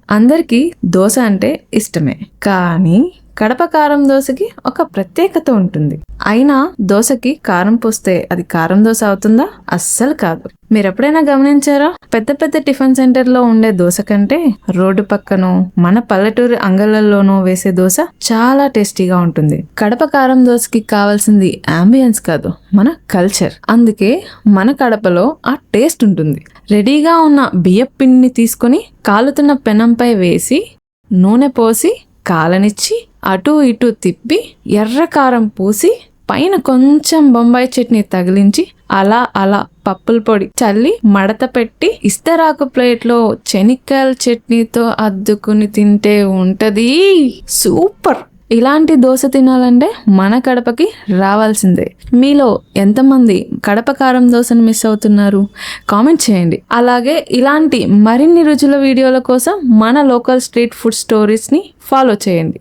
అందరికీ దోశ అంటే ఇష్టమే, కానీ కడప కారం దోశకి ఒక ప్రత్యేకత ఉంటుంది. అయినా దోశకి కారం పోస్తే అది కారం దోశ అవుతుందా? అస్సలు కాదు. మీరు ఎప్పుడైనా గమనించారా? పెద్ద పెద్ద టిఫిన్ సెంటర్ లో ఉండే దోశ కంటే రోడ్డు పక్కనో మన పల్లెటూరు అంగళ్ళల్లోనో వేసే దోశ చాలా టేస్టీగా ఉంటుంది. కడప కారం దోశకి కావాల్సింది అంబియన్స్ కాదు, మన కల్చర్. అందుకే మన కడపలో ఆ టేస్ట్ ఉంటుంది. రెడీగా ఉన్న బియ్యం పిండిని తీసుకొని కాలుతున్న పెనంపై వేసి నూనె పోసి కాలనిచ్చి అటు ఇటు తిప్పి ఎర్ర కారం పూసి పైన కొంచెం బొంబాయి చట్నీ తగిలించి అలా అలా పప్పుల పొడి చల్లి మడత పెట్టి ఇస్తరాకు ప్లేట్లో చెనిక్కాయల చట్నీతో అద్దుకుని తింటే ఉంటది సూపర్. ఇలాంటి దోశ తినాలంటే మన కడపకి రావాల్సిందే. మీలో ఎంతమంది కడప కారం దోశను మిస్ అవుతున్నారు? కామెంట్ చేయండి. అలాగే ఇలాంటి మరిన్ని రుచుల వీడియోల కోసం మన లోకల్ స్ట్రీట్ ఫుడ్ స్టోరీస్ని ఫాలో చేయండి.